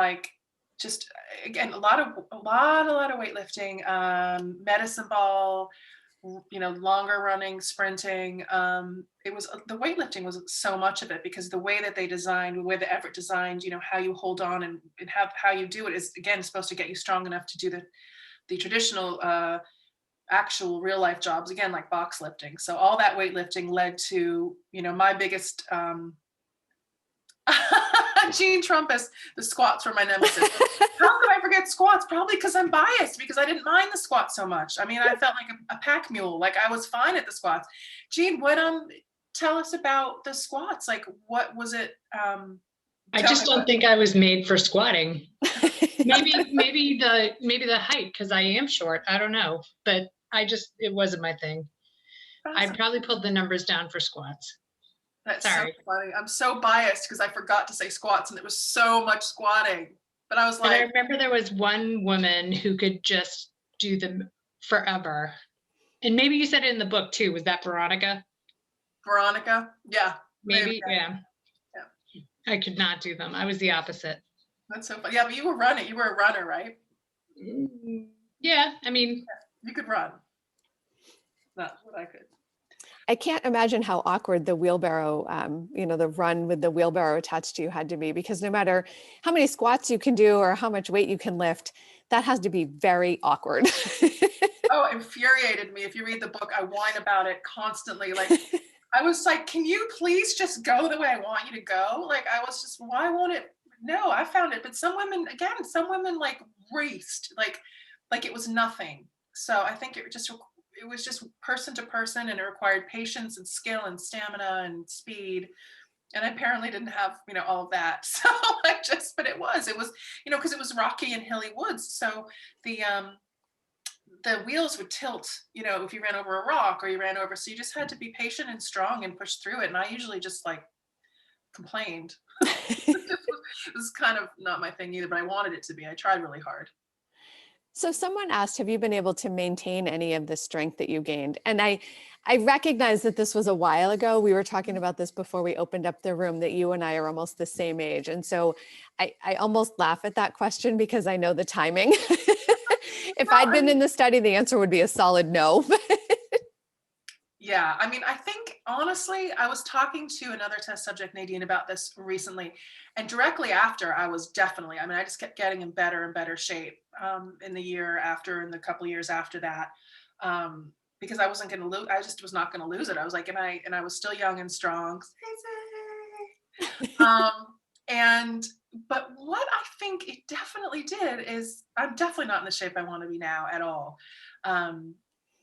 again, a lot of weightlifting, medicine ball, longer running, sprinting. It was the weightlifting was so much of it because the way that they designed, the way that Everett designed, how you hold on and how you do it is again supposed to get you strong enough to do the traditional actual real life jobs, again, like box lifting. So all that weightlifting led to, my biggest Gene Trumpus, the squats were my nemesis. How could I forget squats? Probably because I'm biased, because I didn't mind the squats so much. I mean, I felt like a pack mule. I was fine at the squats. Gene, tell us about the squats. What was it? I just don't think I was made for squatting. maybe the height, because I am short. I don't know, but it wasn't my thing. Awesome. I probably pulled the numbers down for squats. That's Sorry. So funny. I'm so biased because I forgot to say squats, and it was so much squatting. But I was I remember there was one woman who could just do them forever. And maybe you said it in the book too. Was that Veronica? Veronica? Yeah. Maybe. Yeah. I could not do them. I was the opposite. That's so funny. Yeah, but you were running. You were a runner, right? Yeah. I mean, you could run. Not what I could. I can't imagine how awkward the wheelbarrow, the run with the wheelbarrow attached to you had to be, because no matter how many squats you can do or how much weight you can lift, that has to be very awkward. Oh, infuriated me. If you read the book, I whine about it constantly. I was like, can you please just go the way I want you to go? I was just, why won't it? No, I found it. But some women raced, like it was nothing. So I think it was just person to person, and it required patience and skill and stamina and speed. And I apparently didn't have, all of that. So but it was, because it was rocky and hilly woods. So the the wheels would tilt, if you ran over a rock or you ran over. So you just had to be patient and strong and push through it. And I usually just like complained. It was kind of not my thing either, but I wanted it to be. I tried really hard. So someone asked, have you been able to maintain any of the strength that you gained? And I recognize that this was a while ago. We were talking about this before we opened up the room, that you and I are almost the same age. And so I almost laugh at that question because I know the timing. If I'd been in the study, the answer would be a solid no. Yeah, I mean, I think honestly, I was talking to another test subject, Nadine, about this recently, and directly after, I just kept getting in better and better shape in the year after and the couple years after that, because I wasn't going to lose. I just was not going to lose it. I was like, and I was still young and strong. But what I think it definitely did is I'm definitely not in the shape I want to be now at all.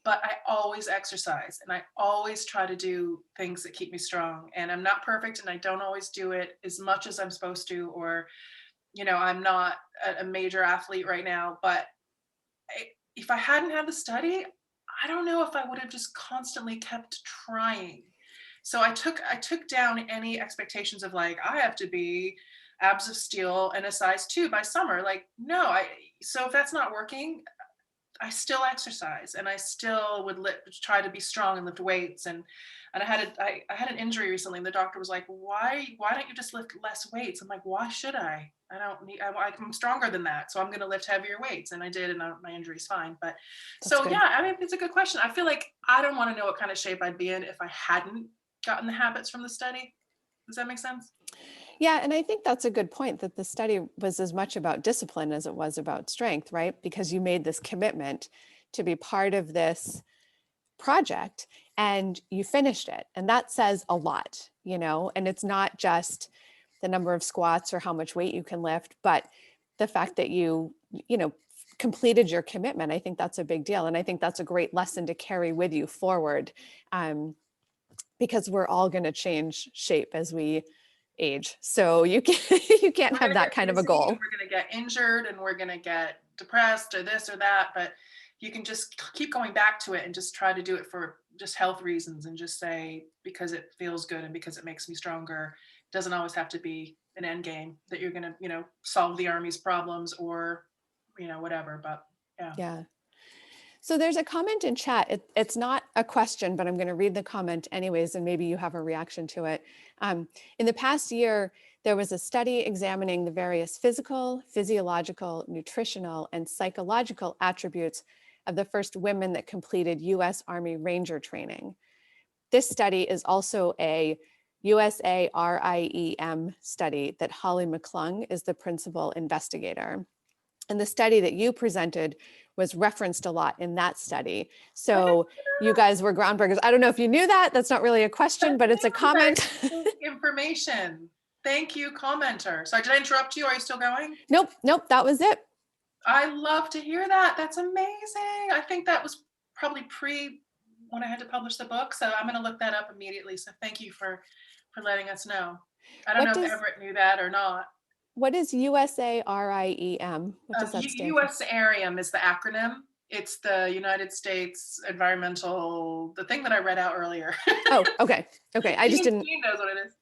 But I always exercise and I always try to do things that keep me strong. And I'm not perfect and I don't always do it as much as I'm supposed to, or, I'm not a major athlete right now, but if I hadn't had the study, I don't know if I would have just constantly kept trying. So I took down any expectations of like, I have to be abs of steel and a size 2 by summer. Like, no, so if that's not working, I still exercise and I still would try to be strong and lift weights. And I had an injury recently and the doctor was like, why don't you just lift less weights? I'm like, why should I? I'm stronger than that. So I'm going to lift heavier weights. And I did, and my injury's fine. But yeah, I mean, it's a good question. I feel like I don't want to know what kind of shape I'd be in if I hadn't gotten the habits from the study. Does that make sense? Yeah, and I think that's a good point, that the study was as much about discipline as it was about strength, right? Because you made this commitment to be part of this project and you finished it. And that says a lot, and it's not just the number of squats or how much weight you can lift, but the fact that you completed your commitment. I think that's a big deal. And I think that's a great lesson to carry with you forward, because we're all going to change shape as we age. So you can't have that kind of a goal. We're going to get injured and we're going to get depressed or this or that, but you can just keep going back to it and just try to do it for just health reasons and just say, because it feels good and because it makes me stronger. It doesn't always have to be an end game that you're going to, solve the Army's problems or, whatever, but yeah. Yeah. So there's a comment in chat. It's not a question, but I'm going to read the comment anyways, and maybe you have a reaction to it. In the past year, there was a study examining the various physical, physiological, nutritional, and psychological attributes of the first women that completed U.S. Army Ranger training. This study is also a USARIEM study that Holly McClung is the principal investigator. And the study that you presented was referenced a lot in that study. So you guys were groundbreakers. I don't know if you knew that. That's not really a question, but it's a comment. Information. Thank you, commenter. Sorry, did I interrupt you? Are you still going? Nope. That was it. I love to hear that. That's amazing. I think that was probably when I had to publish the book. So I'm going to look that up immediately. So thank you for letting us know. I don't know if Everett knew that or not. What is USARIEM? What does that stand for? USARIEM is the acronym. It's the United States Environmental, the thing that I read out earlier. Oh, okay. I just didn't. He knows what it is.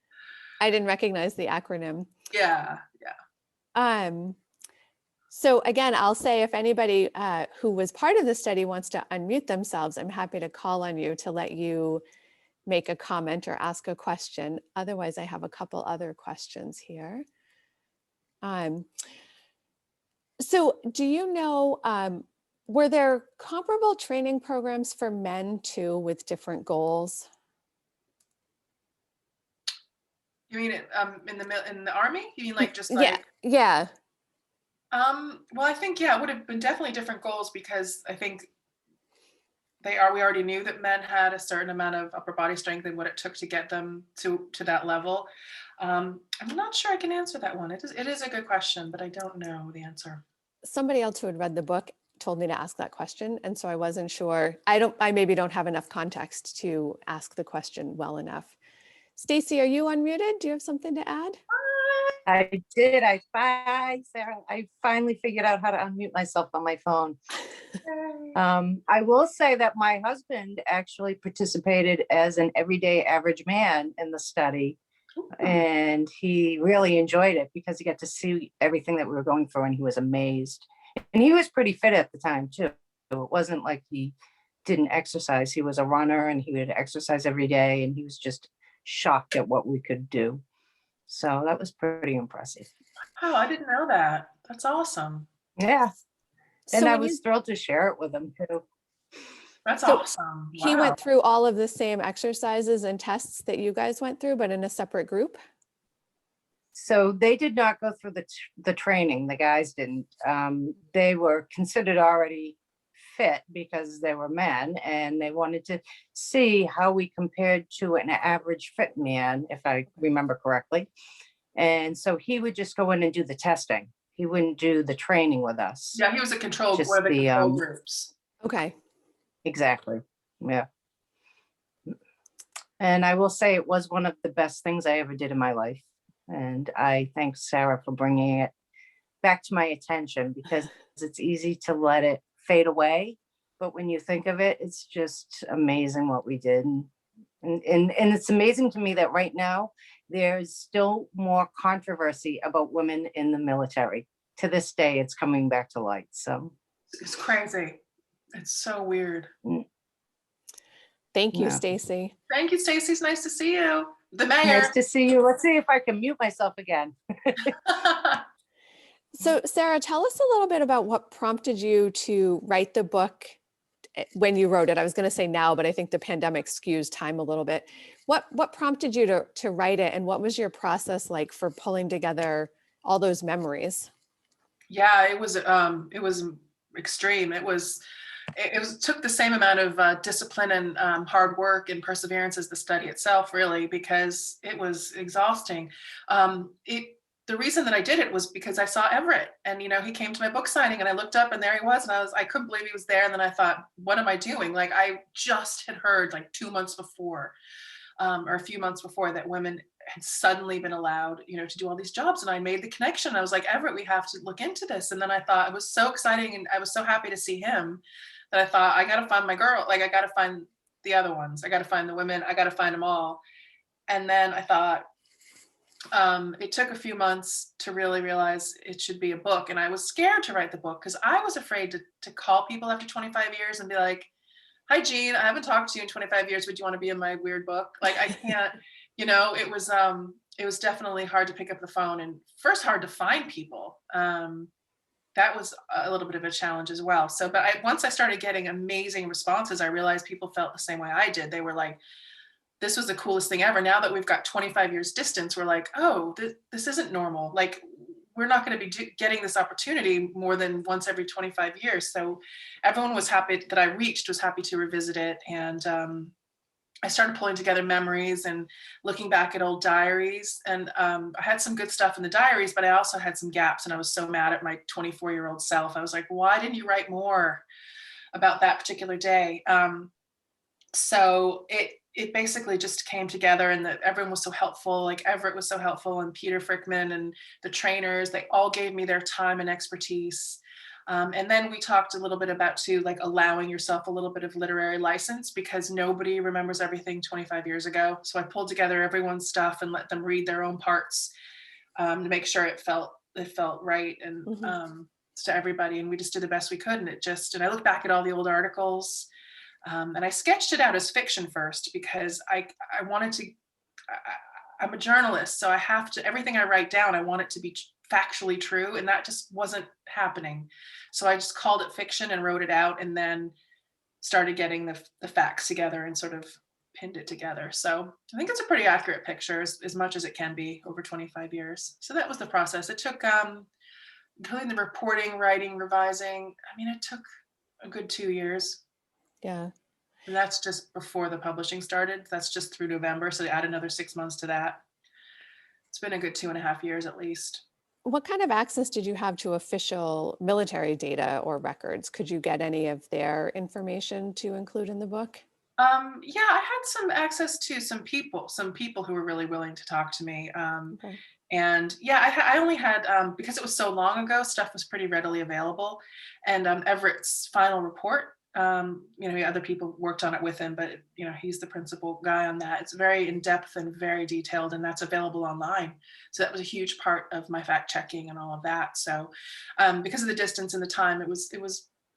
I didn't recognize the acronym. Yeah. So again, I'll say if anybody who was part of the study wants to unmute themselves, I'm happy to call on you to let you make a comment or ask a question. Otherwise, I have a couple other questions here. So do you know, were there comparable training programs for men too with different goals? You mean in the Army? You mean like just like? Yeah. Well, I think, it would have been definitely different goals because I think we already knew that men had a certain amount of upper body strength and what it took to get them to that level. I'm not sure I can answer that one. It is a good question, but I don't know the answer. Somebody else who had read the book told me to ask that question. And so I wasn't sure. I maybe don't have enough context to ask the question well enough. Stacy, are you unmuted? Do you have something to add? I did. Sarah, I finally figured out how to unmute myself on my phone. I will say that my husband actually participated as an everyday average man in the study, and he really enjoyed it because he got to see everything that we were going through, and he was amazed. And he was pretty fit at the time too. So it wasn't like he didn't exercise. He was a runner and he would exercise every day, and he was just shocked at what we could do. So that was pretty impressive. Oh, I didn't know that. That's awesome. Yeah. So And I when was thrilled to share it with him too. That's So awesome. he Wow. went through all of the same exercises and tests that you guys went through, but in a separate group? So they did not go through the training. The guys didn't. They were considered already fit because they were men, and they wanted to see how we compared to an average fit man, if I remember correctly. And so he would just go in and do the testing. He wouldn't do the training with us. Yeah, he was a control, Just one of the the, control groups. Okay. Exactly. Yeah. And I will say it was one of the best things I ever did in my life. And I thank Sarah for bringing it back to my attention, because it's easy to let it fade away. But when you think of it, it's just amazing what we did. And it's amazing to me that right now there's still more controversy about women in the military. To this day, it's coming back to light. So It's crazy. It's so weird. Thank you, Yeah. Stacy. Thank you, Stacy. It's nice to see you. The mayor. nice to see you. Let's see if I can mute myself again. So Sarah, tell us a little bit about what prompted you to write the book when you wrote it. I was going to say now, but I think the pandemic skews time a little bit. What prompted you to write it, and what was your process like for pulling together all those memories? Yeah, it was extreme. It took the same amount of discipline and hard work and perseverance as the study itself, really, because it was exhausting. The reason that I did it was because I saw Everett, and he came to my book signing, and I looked up and there he was, and I couldn't believe he was there. And then I thought, what am I doing? Like, I just had heard like 2 months before, or a few months before, that women had suddenly been allowed, to do all these jobs. And I made the connection. I was like, Everett, we have to look into this. And then I thought it was so exciting, and I was so happy to see him, that I thought, I got to find my girl. Like, I got to find the other ones. I got to find the women. I got to find them all. And then I thought, it took a few months to really realize it should be a book. And I was scared to write the book because I was afraid to call people after 25 years and be like, hi, Jean, I haven't talked to you in 25 years. Would you want to be in my weird book? Like, I can't, it was definitely hard to pick up the phone, and first hard to find people. That was a little bit of a challenge as well. So, but once I started getting amazing responses, I realized people felt the same way I did. They were like, this was the coolest thing ever. Now that we've got 25 years distance, we're like, oh, this isn't normal. Like, we're not going to be getting this opportunity more than once every 25 years. So everyone was happy that I reached, was happy to revisit it. And I started pulling together memories and looking back at old diaries. And I had some good stuff in the diaries, but I also had some gaps. And I was so mad at my 24-year-old self. I was like, why didn't you write more about that particular day? So it basically just came together, and that everyone was so helpful. Like, Everett was so helpful, and Peter Frickman and the trainers, they all gave me their time and expertise. And then we talked a little bit about too, like, allowing yourself a little bit of literary license, because nobody remembers everything 25 years ago. So I pulled together everyone's stuff and let them read their own parts, to make sure it felt right and to everybody. And we just did the best we could. And I look back at all the old articles. And I sketched it out as fiction first, because I wanted to, I'm a journalist, so I have to, everything I write down, I want it to be factually true, and that just wasn't happening. So I just called it fiction and wrote it out, and then started getting the facts together and sort of pinned it together. So I think it's a pretty accurate picture, as much as it can be over 25 years. So that was the process. It took, including the reporting, writing, revising, it took a good 2 years. Yeah. And that's just before the publishing started. That's just through November. So add another 6 months to that. It's been a good 2.5 years at least. What kind of access did you have to official military data or records? Could you get any of their information to include in the book? Yeah, I had some access to some people who were really willing to talk to me. Okay. And yeah, I only had, because it was so long ago, stuff was pretty readily available. And Everett's final report, other people worked on it with him, but he's the principal guy on that. It's very in-depth and very detailed, and that's available online. So that was a huge part of my fact checking and all of that. So because of the distance and the time, it was,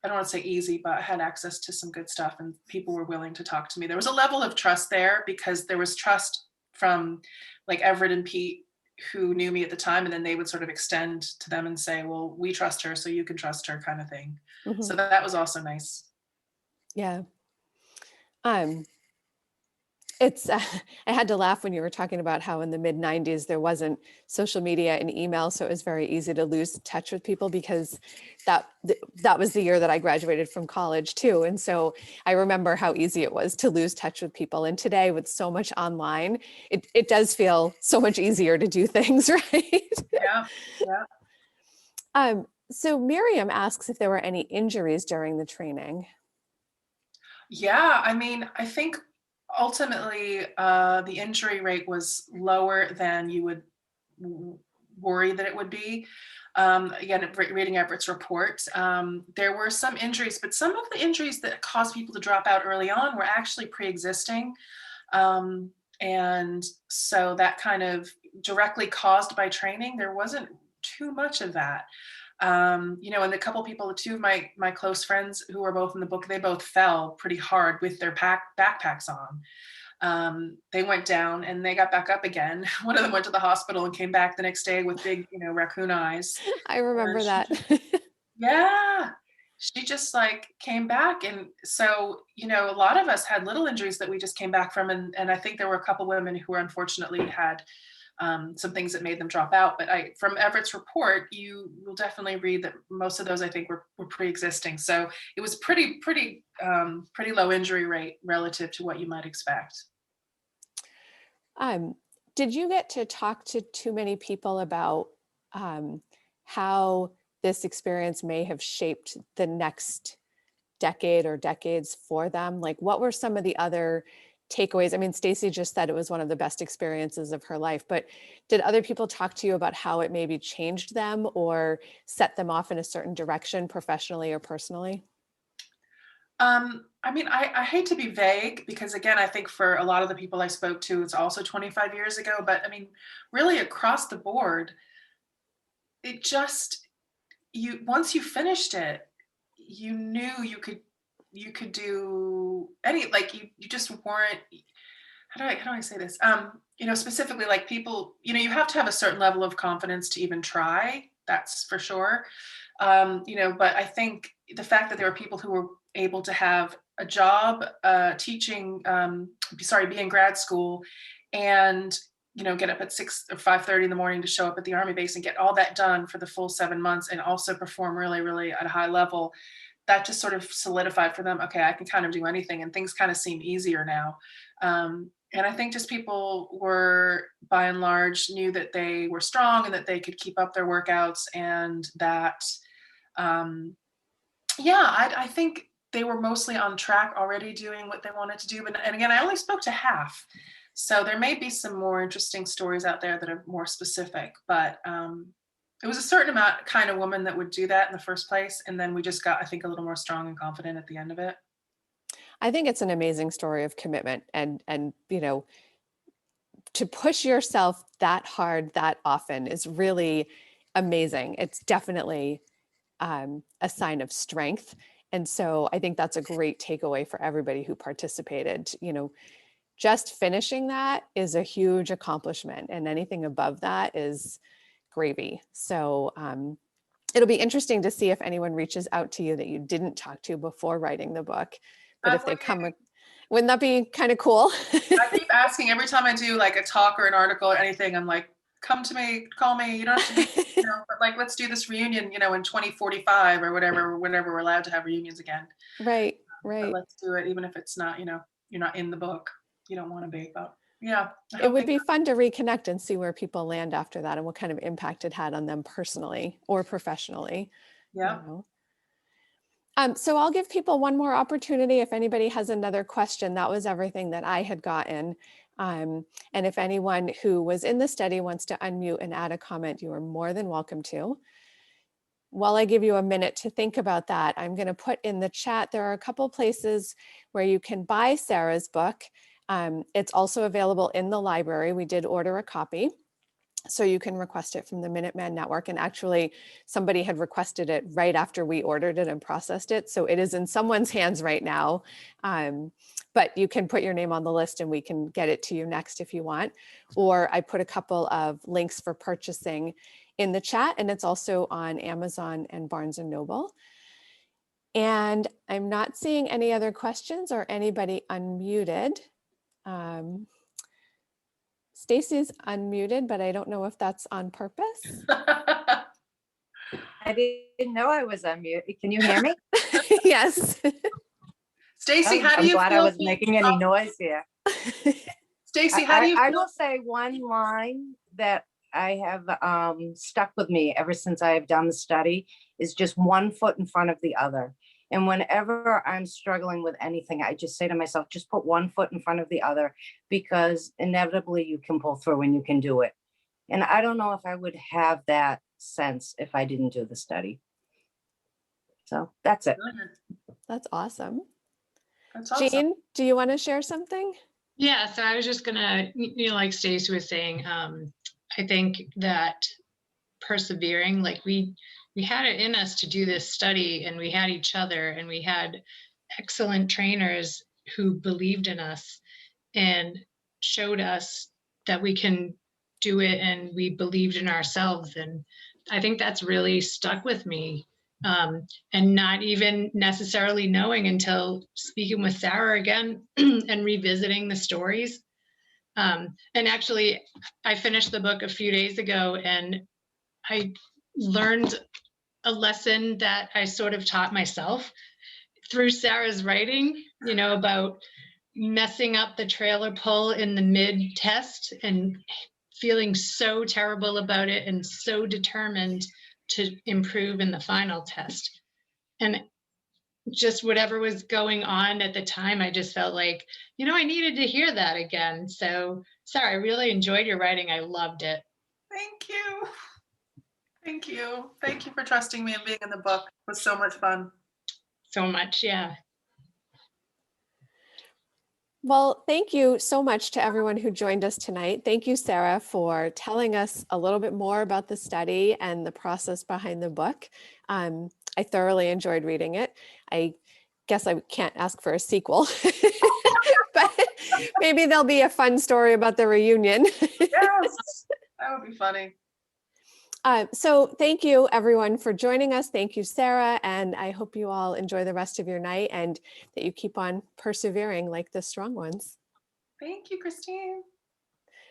I don't want to say easy, but I had access to some good stuff and people were willing to talk to me. There was a level of trust there because there was trust from like Everett and Pete, who knew me at the time, and then they would sort of extend to them and say, well, we trust her, so you can trust her, kind of thing. Mm-hmm. So that was also nice. Yeah. It's, I had to laugh when you were talking about how in the mid 90s, there wasn't social media and email. So it was very easy to lose touch with people because that was the year that I graduated from college too. And so I remember how easy it was to lose touch with people. And today with so much online, it does feel so much easier to do things, right? Yeah, yeah. So Miriam asks if there were any injuries during the training. Yeah, I mean, I think ultimately the injury rate was lower than you would worry that it would be. Again, reading Everett's report, there were some injuries, but some of the injuries that caused people to drop out early on were actually pre-existing. And so that kind of directly caused by training, there wasn't too much of that. And a couple people, two of my close friends who were both in the book, they both fell pretty hard with their backpacks on. They went down and they got back up again. One of them went to the hospital and came back the next day with big, raccoon eyes. I remember that. Yeah. She just like came back. And so, a lot of us had little injuries that we just came back from. And I think there were a couple women who unfortunately had some things that made them drop out. But from Everett's report, you will definitely read that most of those I think were pre-existing. So it was pretty low injury rate relative to what you might expect. Did you get to talk to too many people about how this experience may have shaped the next decade or decades for them? Like, what were some of the other takeaways? I mean, Stacy just said it was one of the best experiences of her life, but did other people talk to you about how it maybe changed them or set them off in a certain direction professionally or personally? I mean, I hate to be vague because again, I think for a lot of the people I spoke to, it's also 25 years ago, but I mean, really across the board, it just, once you finished it, you knew you could do any, like you just weren't, how do I say this? Specifically like people, you have to have a certain level of confidence to even try, that's for sure. But I think the fact that there were people who were able to have a job teaching, be in grad school and, get up at 6 or 5:30 in the morning to show up at the Army base and get all that done for the full 7 months and also perform really, really at a high level, that just sort of solidified for them, okay, I can kind of do anything and things kind of seem easier now. And I think just people were, by and large, knew that they were strong and that they could keep up their workouts and that, I think they were mostly on track already doing what they wanted to do. And again, I only spoke to half. So there may be some more interesting stories out there that are more specific, but it was a certain amount kind of woman that would do that in the first place. And then we just got, I think, a little more strong and confident at the end of it. I think it's an amazing story of commitment and to push yourself that hard, that often is really amazing. It's definitely a sign of strength. And so I think that's a great takeaway for everybody who participated. Just finishing that is a huge accomplishment, and anything above that is gravy. So it'll be interesting to see if anyone reaches out to you that you didn't talk to before writing the book. But if they come, wouldn't that be kind of cool? I keep asking every time I do like a talk or an article or anything, I'm like, come to me, call me. You don't have to be, but like, let's do this reunion, in 2045 or whatever, whenever we're allowed to have reunions again. Right. But let's do it, even if it's not, you're not in the book. You don't want to be, but yeah. It would be fun to reconnect and see where people land after that and what kind of impact it had on them personally or professionally. Yeah. So I'll give people one more opportunity. If anybody has another question, that was everything that I had gotten. And if anyone who was in the study wants to unmute and add a comment, you are more than welcome to. While I give you a minute to think about that, I'm going to put in the chat, there are a couple places where you can buy Sarah's book. It's also available in the library. We did order a copy, so you can request it from the Minuteman Network. And actually, somebody had requested it right after we ordered it and processed it. So it is in someone's hands right now. But you can put your name on the list and we can get it to you next if you want. Or I put a couple of links for purchasing in the chat, and it's also on Amazon and Barnes and Noble. And I'm not seeing any other questions or anybody unmuted. Stacy's unmuted, but I don't know if that's on purpose. I didn't know I was unmuted. Can you hear me? Yes. Stacy, how do I'm you glad feel? I wasn't making any noise here. Stacy, how do you I feel? will say one line that I have stuck with me ever since I have done the study is just one foot in front of the other. And whenever I'm struggling with anything, I just say to myself, just put one foot in front of the other, because inevitably you can pull through and you can do it. And I don't know if I would have that sense if I didn't do the study. So that's it. That's awesome. That's awesome. Jean, do you want to share something? Yeah, so I was just gonna, like Stacey was saying, I think that persevering, like we had it in us to do this study, and we had each other, and we had excellent trainers who believed in us and showed us that we can do it, and we believed in ourselves. And I think that's really stuck with me. And not even necessarily knowing until speaking with Sara again and revisiting the stories. And actually, I finished the book a few days ago, and I learned a lesson that I sort of taught myself through Sara's writing, about messing up the trailer pull in the mid test and feeling so terrible about it and so determined to improve in the final test. And just whatever was going on at the time, I just felt like, I needed to hear that again. So, Sara, I really enjoyed your writing. I loved it. Thank you. Thank you. Thank you for trusting me and being in the book. It was so much fun. So much, yeah. Well, thank you so much to everyone who joined us tonight. Thank you, Sara, for telling us a little bit more about the study and the process behind the book. I thoroughly enjoyed reading it. I guess I can't ask for a sequel, but maybe there'll be a fun story about the reunion. Yes, that would be funny. So thank you everyone for joining us. Thank you, Sara. And I hope you all enjoy the rest of your night and that you keep on persevering like the strong ones. Thank you, Christine.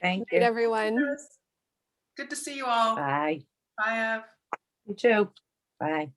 Thank Good night, you. everyone. Good to see you all. Bye. Bye, Ev. You too. Bye.